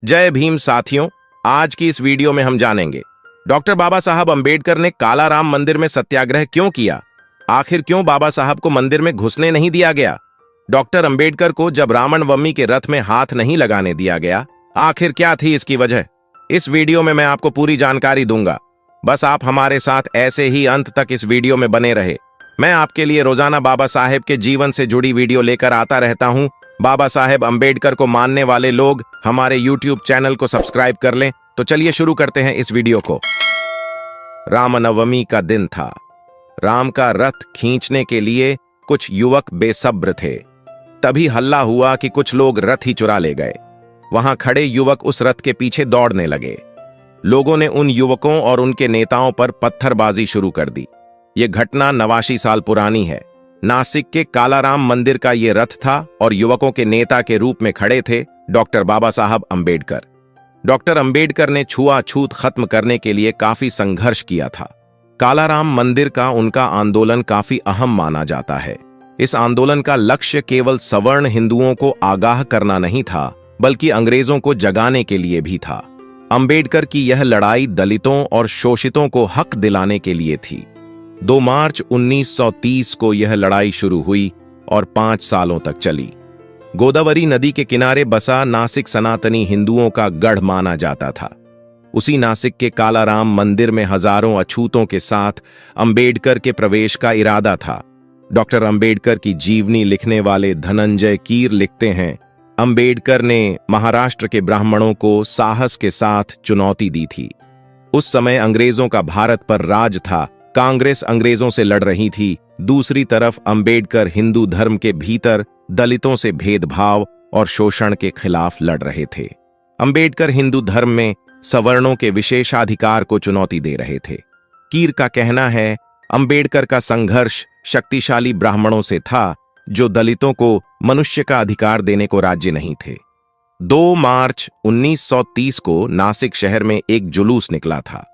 जय भीम साथियों। आज की इस वीडियो में हम जानेंगे डॉक्टर बाबा साहब अंबेडकर ने कालाराम मंदिर में सत्याग्रह क्यों किया। आखिर क्यों बाबा साहब को मंदिर में घुसने नहीं दिया गया। डॉक्टर अंबेडकर को जब रावणवम्मी के रथ में हाथ नहीं लगाने दिया गया, आखिर क्या थी इसकी वजह। इस वीडियो में मैं आपको पूरी जानकारी दूंगा। बस आप हमारे साथ ऐसे ही अंत तक इस वीडियो में बने रहे। मैं आपके लिए रोजाना बाबा साहेब के जीवन से जुड़ी वीडियो लेकर आता रहता हूं। बाबा साहेब अंबेडकर को मानने वाले लोग हमारे YouTube चैनल को सब्सक्राइब कर लें। तो चलिए शुरू करते हैं इस वीडियो को। रामनवमी का दिन था। राम का रथ खींचने के लिए कुछ युवक बेसब्र थे। तभी हल्ला हुआ कि कुछ लोग रथ ही चुरा ले गए। वहां खड़े युवक उस रथ के पीछे दौड़ने लगे। लोगों ने उन युवकों और उनके नेताओं पर पत्थरबाजी शुरू कर दी। यह घटना 89 साल पुरानी है। नासिक के कालाराम मंदिर का यह रथ था और युवकों के नेता के रूप में खड़े थे डॉक्टर बाबा साहब अंबेडकर। डॉक्टर अंबेडकर ने छुआछूत खत्म करने के लिए काफी संघर्ष किया था। कालाराम मंदिर का उनका आंदोलन काफी अहम माना जाता है। इस आंदोलन का लक्ष्य केवल सवर्ण हिंदुओं को आगाह करना नहीं था, बल्कि अंग्रेजों को जगाने के लिए भी था। अंबेडकर की यह लड़ाई दलितों और शोषितों को हक दिलाने के लिए थी। 2 मार्च 1930 को यह लड़ाई शुरू हुई और 5 सालों तक चली। गोदावरी नदी के किनारे बसा नासिक सनातनी हिंदुओं का गढ़ माना जाता था। उसी नासिक के कालाराम मंदिर में हजारों अछूतों के साथ अंबेडकर के प्रवेश का इरादा था। डॉक्टर अंबेडकर की जीवनी लिखने वाले धनंजय कीर लिखते हैं, अंबेडकर ने महाराष्ट्र के ब्राह्मणों को साहस के साथ चुनौती दी थी। उस समय अंग्रेजों का भारत पर राज था। कांग्रेस अंग्रेजों से लड़ रही थी। दूसरी तरफ अंबेडकर हिंदू धर्म के भीतर दलितों से भेदभाव और शोषण के खिलाफ लड़ रहे थे। अंबेडकर हिंदू धर्म में सवर्णों के विशेषाधिकार को चुनौती दे रहे थे। कीर का कहना है, अंबेडकर का संघर्ष शक्तिशाली ब्राह्मणों से था जो दलितों को मनुष्य का अधिकार देने को राज्य नहीं थे। 2 मार्च 1930 को नासिक शहर में एक जुलूस निकला था।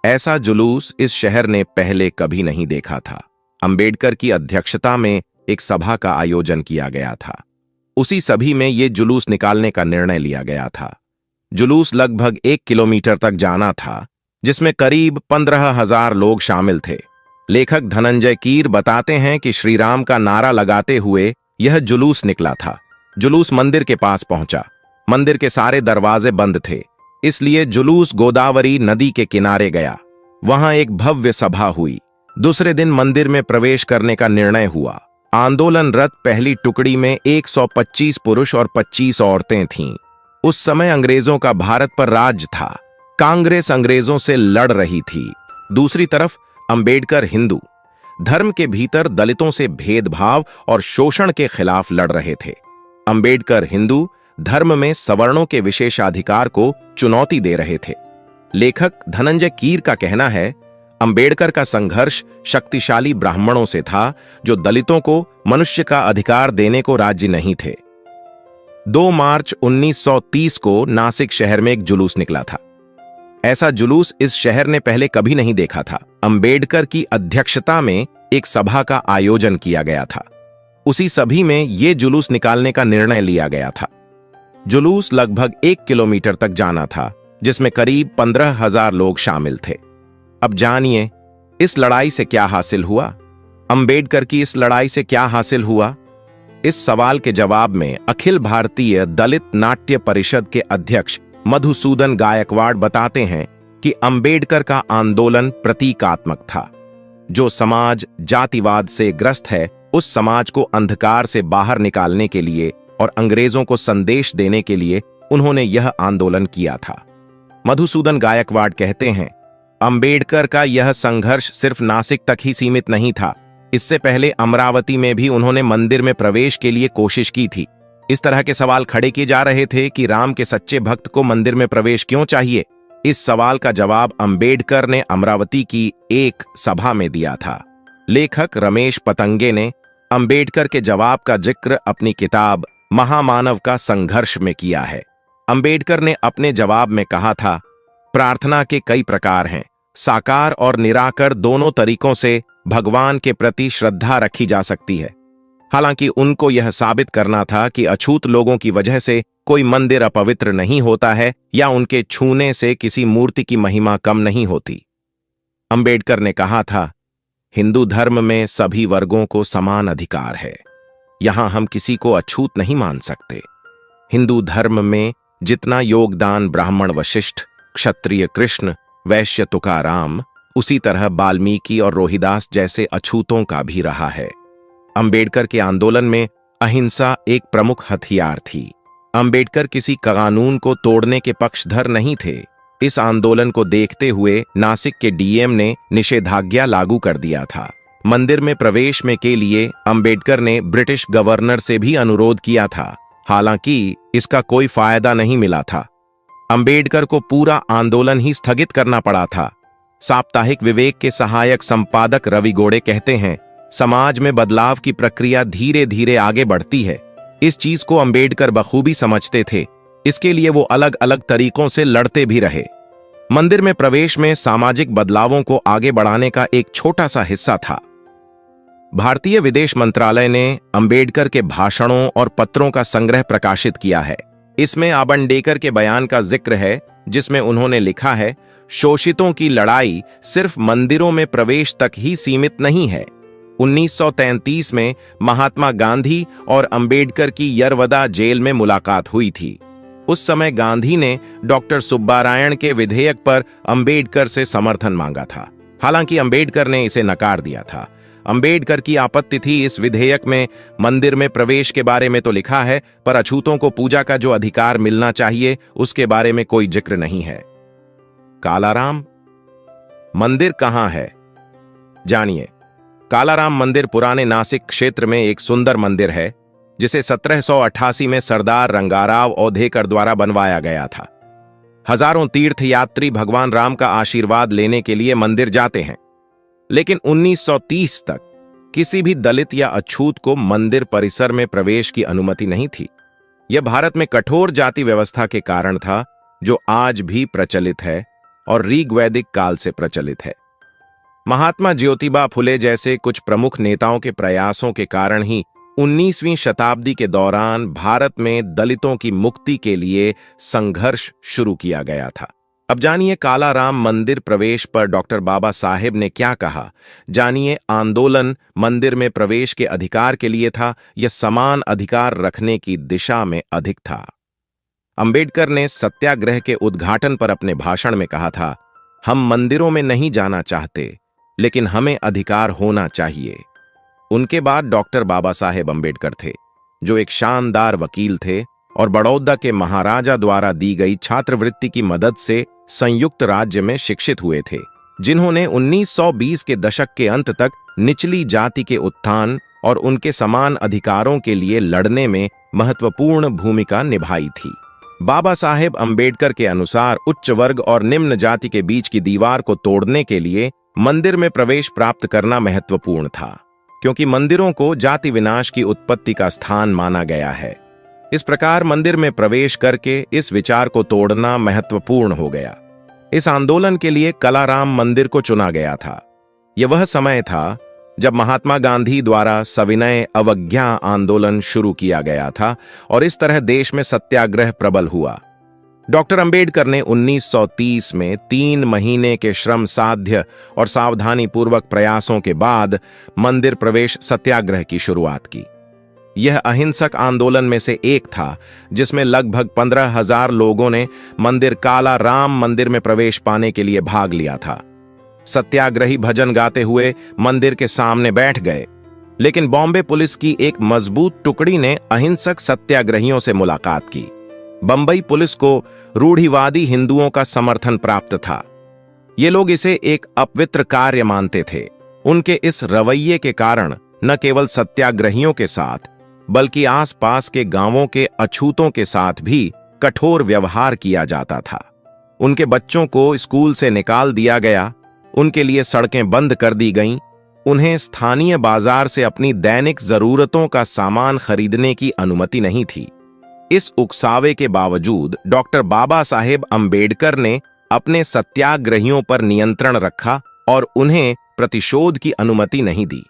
ऐसा जुलूस इस शहर ने पहले कभी नहीं देखा था। अंबेडकर की अध्यक्षता में एक सभा का आयोजन किया गया था। उसी सभी में ये जुलूस निकालने का निर्णय लिया गया था। जुलूस लगभग 1 किलोमीटर तक जाना था, जिसमें करीब 15,000 लोग शामिल थे। लेखक धनंजय कीर बताते हैं कि श्री राम का नारा लगाते हुए यह जुलूस निकला था। जुलूस मंदिर के पास पहुंचा। मंदिर के सारे दरवाजे बंद थे, इसलिए जुलूस गोदावरी नदी के किनारे गया। वहां एक भव्य सभा हुई। दूसरे दिन मंदिर में प्रवेश करने का निर्णय हुआ। आंदोलन रथ पहली टुकड़ी में 125 पुरुष और 25 औरतें थीं। उस समय अंग्रेजों का भारत पर राज था। कांग्रेस अंग्रेजों से लड़ रही थी। दूसरी तरफ अंबेडकर हिंदू धर्म के भीतर दलितों से भेदभाव और शोषण के खिलाफ लड़ रहे थे। अंबेडकर हिंदू धर्म में सवर्णों के विशेषाधिकार को चुनौती दे रहे थे। लेखक धनंजय कीर का कहना है, अंबेडकर का संघर्ष शक्तिशाली ब्राह्मणों से था जो दलितों को मनुष्य का अधिकार देने को राज्य नहीं थे। 2 मार्च 1930 को नासिक शहर में एक जुलूस निकला था। ऐसा जुलूस इस शहर ने पहले कभी नहीं देखा था। अंबेडकर की अध्यक्षता में एक सभा का आयोजन किया गया था। उसी सभी में यह जुलूस निकालने का निर्णय लिया गया था। जुलूस लगभग 1 किलोमीटर तक जाना था, जिसमें करीब 15,000 लोग शामिल थे। अब जानिए, इस लड़ाई से क्या हासिल हुआ। अंबेडकर की इस लड़ाई से क्या हासिल हुआ। इस सवाल के जवाब में अखिल भारतीय दलित नाट्य परिषद के अध्यक्ष मधुसूदन गायकवाड़ बताते हैं कि अंबेडकर का आंदोलन प्रतीकात्मक था। जो समाज जातिवाद से ग्रस्त है, उस समाज को अंधकार से बाहर निकालने के लिए और अंग्रेजों को संदेश देने के लिए उन्होंने यह आंदोलन किया था। मधुसूदन गायकवाड़ कहते हैं, अंबेडकर का यह संघर्ष सिर्फ नासिक तक ही सीमित नहीं था। इससे पहले अमरावती में भी उन्होंने मंदिर में प्रवेश के लिए कोशिश की थी। इस तरह के सवाल खड़े किए जा रहे थे कि राम के सच्चे भक्त को मंदिर में प्रवेश क्यों चाहिए। इस सवाल का जवाब अंबेडकर ने अमरावती की एक सभा में दिया था। लेखक रमेश पतंगे ने अंबेडकर के जवाब का जिक्र अपनी किताब महामानव का संघर्ष में किया है। अंबेडकर ने अपने जवाब में कहा था, प्रार्थना के कई प्रकार हैं। साकार और निराकार दोनों तरीकों से भगवान के प्रति श्रद्धा रखी जा सकती है। हालांकि उनको यह साबित करना था कि अछूत लोगों की वजह से कोई मंदिर अपवित्र नहीं होता है या उनके छूने से किसी मूर्ति की महिमा कम नहीं होती। अंबेडकर ने कहा था, हिंदू धर्म में सभी वर्गों को समान अधिकार है। यहां हम किसी को अछूत नहीं मान सकते। हिंदू धर्म में जितना योगदान ब्राह्मण वशिष्ठ, क्षत्रिय कृष्ण, वैश्य तुकाराम, उसी तरह वाल्मीकि और रोहिदास जैसे अछूतों का भी रहा है। अंबेडकर के आंदोलन में अहिंसा एक प्रमुख हथियार थी। अंबेडकर किसी कानून को तोड़ने के पक्षधर नहीं थे। इस आंदोलन को देखते हुए नासिक के डीएम ने निषेधाज्ञा लागू कर दिया था। मंदिर में प्रवेश में के लिए अंबेडकर ने ब्रिटिश गवर्नर से भी अनुरोध किया था, हालांकि इसका कोई फायदा नहीं मिला था। अंबेडकर को पूरा आंदोलन ही स्थगित करना पड़ा था। साप्ताहिक विवेक के सहायक संपादक रवि गोड़े कहते हैं, समाज में बदलाव की प्रक्रिया धीरे धीरे आगे बढ़ती है। इस चीज को अंबेडकर बखूबी समझते थे। इसके लिए वो अलग अलग तरीकों से लड़ते भी रहे। मंदिर में प्रवेश में सामाजिक बदलावों को आगे बढ़ाने का एक छोटा सा हिस्सा था। भारतीय विदेश मंत्रालय ने अंबेडकर के भाषणों और पत्रों का संग्रह प्रकाशित किया है। इसमें आबंडेकर के बयान का जिक्र है, जिसमें उन्होंने लिखा है, शोषितों की लड़ाई सिर्फ मंदिरों में प्रवेश तक ही सीमित नहीं है। 1933 में महात्मा गांधी और अंबेडकर की यरवदा जेल में मुलाकात हुई थी। उस समय गांधी ने डॉक्टर सुब्बारायण के विधेयक पर अंबेडकर से समर्थन मांगा था। हालांकि अंबेडकर ने इसे नकार दिया था। अंबेडकर की आपत्ति थी, इस विधेयक में मंदिर में प्रवेश के बारे में तो लिखा है, पर अछूतों को पूजा का जो अधिकार मिलना चाहिए उसके बारे में कोई जिक्र नहीं है। कालाराम मंदिर कहां है, जानिए। कालाराम मंदिर पुराने नासिक क्षेत्र में एक सुंदर मंदिर है, जिसे 1788 में सरदार रंगाराव औधेकर द्वारा बनवाया गया था। हजारों तीर्थयात्री भगवान राम का आशीर्वाद लेने के लिए मंदिर जाते हैं, लेकिन 1930 तक किसी भी दलित या अछूत को मंदिर परिसर में प्रवेश की अनुमति नहीं थी। यह भारत में कठोर जाति व्यवस्था के कारण था, जो आज भी प्रचलित है और ऋग्वैदिक काल से प्रचलित है। महात्मा ज्योतिबा फुले जैसे कुछ प्रमुख नेताओं के प्रयासों के कारण ही 19वीं शताब्दी के दौरान भारत में दलितों की मुक्ति के लिए संघर्ष शुरू किया गया था। अब जानिए कालाराम मंदिर प्रवेश पर डॉक्टर बाबा साहेब ने क्या कहा। जानिए, आंदोलन मंदिर में प्रवेश के अधिकार के लिए था या समान अधिकार रखने की दिशा में अधिक था। अंबेडकर ने सत्याग्रह के उद्घाटन पर अपने भाषण में कहा था, हम मंदिरों में नहीं जाना चाहते, लेकिन हमें अधिकार होना चाहिए। उनके बाद डॉक्टर बाबा साहेब अंबेडकर थे, जो एक शानदार वकील थे और बड़ौदा के महाराजा द्वारा दी गई छात्रवृत्ति की मदद से संयुक्त राज्य में शिक्षित हुए थे, जिन्होंने 1920 के दशक के अंत तक निचली जाति के उत्थान और उनके समान अधिकारों के लिए लड़ने में महत्वपूर्ण भूमिका निभाई थी। बाबा साहेब अंबेडकर के अनुसार उच्च वर्ग और निम्न जाति के बीच की दीवार को तोड़ने के लिए मंदिर में प्रवेश प्राप्त करना महत्वपूर्ण था, क्योंकि मंदिरों को जाति विनाश की उत्पत्ति का स्थान माना गया है। इस प्रकार मंदिर में प्रवेश करके इस विचार को तोड़ना महत्वपूर्ण हो गया। इस आंदोलन के लिए कालाराम मंदिर को चुना गया था। यह वह समय था जब महात्मा गांधी द्वारा सविनय अवज्ञा आंदोलन शुरू किया गया था और इस तरह देश में सत्याग्रह प्रबल हुआ। डॉक्टर अंबेडकर ने 1930 में 3 महीने के श्रम साध्य और सावधानी पूर्वक प्रयासों के बाद मंदिर प्रवेश सत्याग्रह की शुरुआत की। यह अहिंसक आंदोलन में से एक था, जिसमें लगभग 15,000 लोगों ने मंदिर कालाराम मंदिर में प्रवेश पाने के लिए भाग लिया था। सत्याग्रही भजन गाते हुए मंदिर के सामने बैठ गए, लेकिन बॉम्बे पुलिस की एक मजबूत टुकड़ी ने अहिंसक सत्याग्रहियों से मुलाकात की। बंबई पुलिस को रूढ़िवादी हिंदुओं का समर्थन प्राप्त था। ये लोग इसे एक अपवित्र कार्य मानते थे। उनके इस रवैये के कारण न केवल सत्याग्रहियों के साथ, बल्कि आसपास के गांवों के अछूतों के साथ भी कठोर व्यवहार किया जाता था। उनके बच्चों को स्कूल से निकाल दिया गया, उनके लिए सड़कें बंद कर दी गईं, उन्हें स्थानीय बाजार से अपनी दैनिक जरूरतों का सामान खरीदने की अनुमति नहीं थी। इस उकसावे के बावजूद डॉक्टर बाबा साहेब अंबेडकर ने अपने सत्याग्रहियों पर नियंत्रण रखा और उन्हें प्रतिशोध की अनुमति नहीं दी।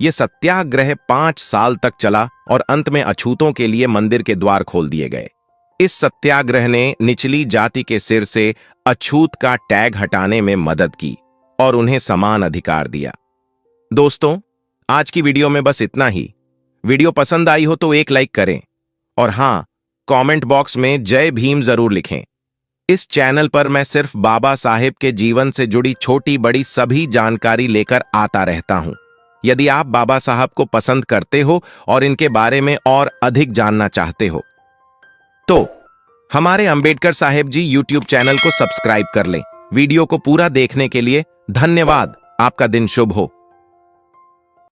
ये सत्याग्रह 5 साल तक चला और अंत में अछूतों के लिए मंदिर के द्वार खोल दिए गए। इस सत्याग्रह ने निचली जाति के सिर से अछूत का टैग हटाने में मदद की और उन्हें समान अधिकार दिया। दोस्तों, आज की वीडियो में बस इतना ही। वीडियो पसंद आई हो तो एक लाइक करें और हां, कमेंट बॉक्स में जय भीम जरूर लिखें। इस चैनल पर मैं सिर्फ बाबा साहेब के जीवन से जुड़ी छोटी बड़ी सभी जानकारी लेकर आता रहता हूं। यदि आप बाबा साहब को पसंद करते हो और इनके बारे में और अधिक जानना चाहते हो तो हमारे अंबेडकर साहेब जी यूट्यूब चैनल को सब्सक्राइब कर लें। वीडियो को पूरा देखने के लिए धन्यवाद। आपका दिन शुभ हो।